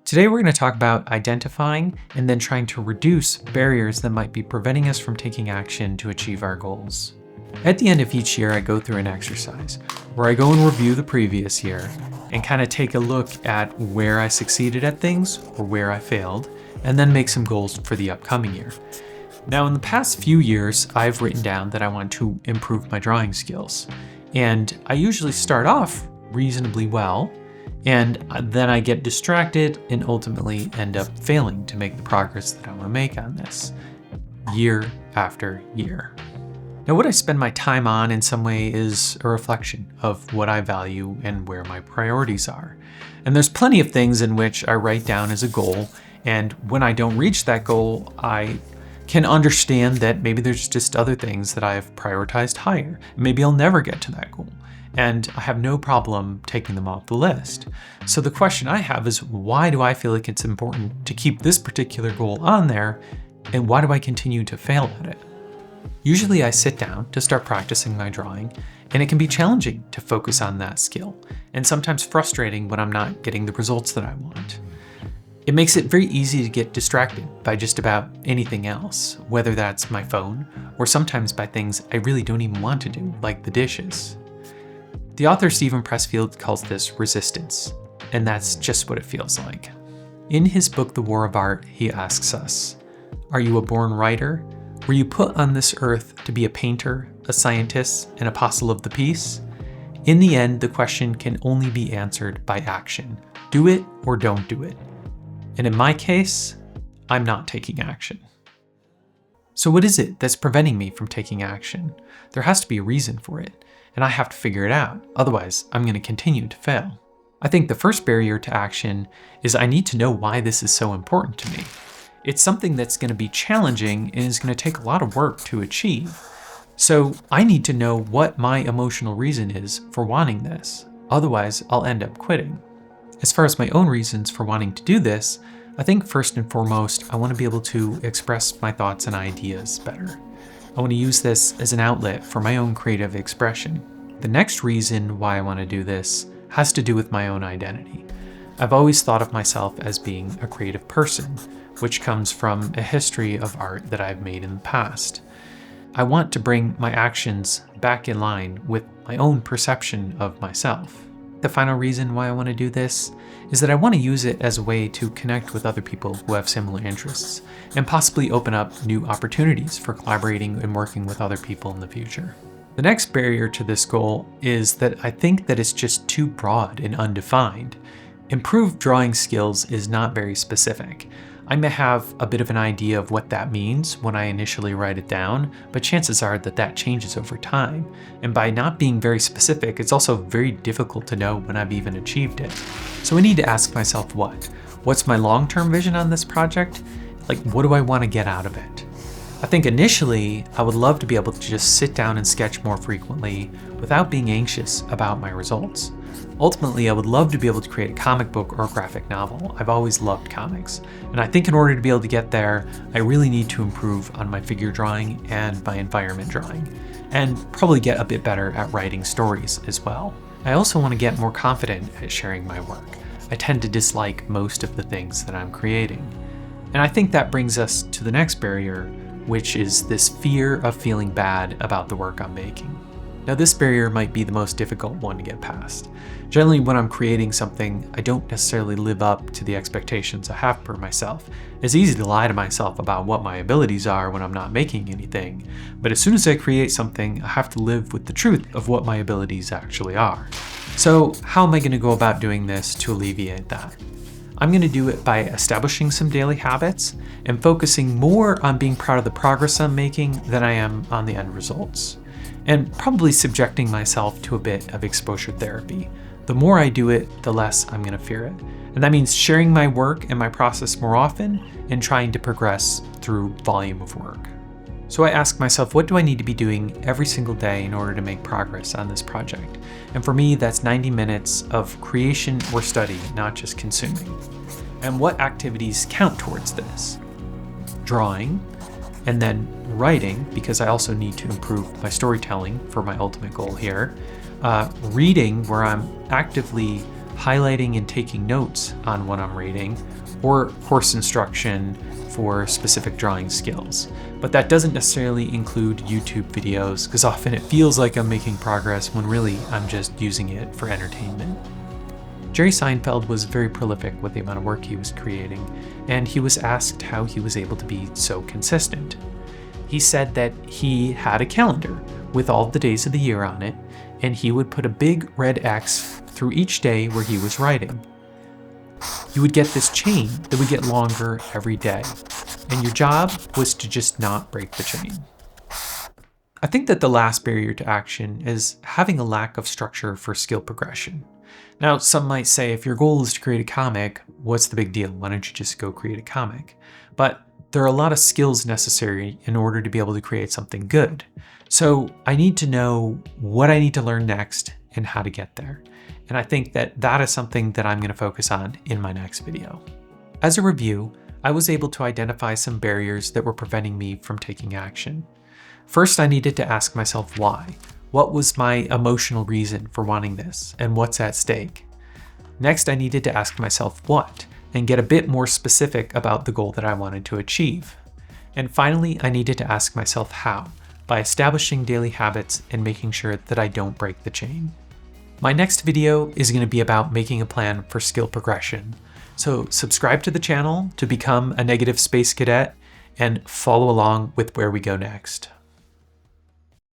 Today we're going to talk about identifying and then trying to reduce barriers that might be preventing us from taking action to achieve our goals. At the end of each year, I go through an exercise where I go and review the previous year and kind of take a look at where I succeeded at things or where I failed, and then make some goals for the upcoming year. Now, in the past few years, I've written down that I want to improve my drawing skills, and I usually start off reasonably well, and then I get distracted and ultimately end up failing to make the progress that I want to make on this, year after year. Now, what I spend my time on in some way is a reflection of what I value and where my priorities are. And there's plenty of things in which I write down as a goal, and when I don't reach that goal, I can understand that maybe there's just other things that I've prioritized higher. Maybe I'll never get to that goal, and I have no problem taking them off the list. So the question I have is, why do I feel like it's important to keep this particular goal on there, and why do I continue to fail at it? Usually I sit down to start practicing my drawing, and it can be challenging to focus on that skill, and sometimes frustrating when I'm not getting the results that I want. It makes it very easy to get distracted by just about anything else, whether that's my phone, or sometimes by things I really don't even want to do, like the dishes. The author Steven Pressfield calls this resistance, and that's just what it feels like. In his book, The War of Art, he asks us, "Are you a born writer? Were you put on this earth to be a painter, a scientist, an apostle of the peace? In the end, the question can only be answered by action. Do it or don't do it. And in my case, I'm not taking action." So what is it that's preventing me from taking action? There has to be a reason for it, and I have to figure it out. Otherwise, I'm going to continue to fail. I think the first barrier to action is I need to know why this is so important to me. It's something that's going to be challenging and is going to take a lot of work to achieve. So I need to know what my emotional reason is for wanting this. Otherwise, I'll end up quitting. As far as my own reasons for wanting to do this, I think first and foremost, I want to be able to express my thoughts and ideas better. I want to use this as an outlet for my own creative expression. The next reason why I want to do this has to do with my own identity. I've always thought of myself as being a creative person, which comes from a history of art that I've made in the past. I want to bring my actions back in line with my own perception of myself. The final reason why I want to do this is that I want to use it as a way to connect with other people who have similar interests and possibly open up new opportunities for collaborating and working with other people in the future. The next barrier to this goal is that I think that it's just too broad and undefined. Improved drawing skills is not very specific. I may have a bit of an idea of what that means when I initially write it down, but chances are that that changes over time. And by not being very specific, it's also very difficult to know when I've even achieved it. So I need to ask myself what's my long-term vision on this project? Like, what do I want to get out of it? I think initially, I would love to be able to just sit down and sketch more frequently without being anxious about my results. Ultimately, I would love to be able to create a comic book or a graphic novel. I've always loved comics, and I think in order to be able to get there, I really need to improve on my figure drawing and my environment drawing, and probably get a bit better at writing stories as well. I also want to get more confident at sharing my work. I tend to dislike most of the things that I'm creating. And I think that brings us to the next barrier, which is this fear of feeling bad about the work I'm making. Now, this barrier might be the most difficult one to get past. Generally, when I'm creating something, I don't necessarily live up to the expectations I have for myself. It's easy to lie to myself about what my abilities are when I'm not making anything, but as soon as I create something, I have to live with the truth of what my abilities actually are. So how am I going to go about doing this to alleviate that? I'm going to do it by establishing some daily habits and focusing more on being proud of the progress I'm making than I am on the end results. And probably subjecting myself to a bit of exposure therapy. The more I do it, the less I'm going to fear it. And that means sharing my work and my process more often and trying to progress through volume of work. So I ask myself, what do I need to be doing every single day in order to make progress on this project? And for me, that's 90 minutes of creation or study, not just consuming. And what activities count towards this? Drawing, and then writing, because I also need to improve my storytelling for my ultimate goal here. Reading, where I'm actively highlighting and taking notes on what I'm reading, or course instruction for specific drawing skills. But that doesn't necessarily include YouTube videos, because often it feels like I'm making progress when really I'm just using it for entertainment. Jerry Seinfeld was very prolific with the amount of work he was creating, and he was asked how he was able to be so consistent. He said that he had a calendar with all the days of the year on it, and he would put a big red X through each day where he was writing. You would get this chain that would get longer every day, and your job was to just not break the chain. I think that the last barrier to action is having a lack of structure for skill progression. Now, some might say if your goal is to create a comic, what's the big deal? Why don't you just go create a comic? But there are a lot of skills necessary in order to be able to create something good. So I need to know what I need to learn next and how to get there. And I think that that is something that I'm going to focus on in my next video. As a review, I was able to identify some barriers that were preventing me from taking action. First, I needed to ask myself why. What was my emotional reason for wanting this, and what's at stake? Next, I needed to ask myself what, and get a bit more specific about the goal that I wanted to achieve. And finally, I needed to ask myself how, by establishing daily habits and making sure that I don't break the chain. My next video is going to be about making a plan for skill progression. So subscribe to the channel to become a negative space cadet and follow along with where we go next.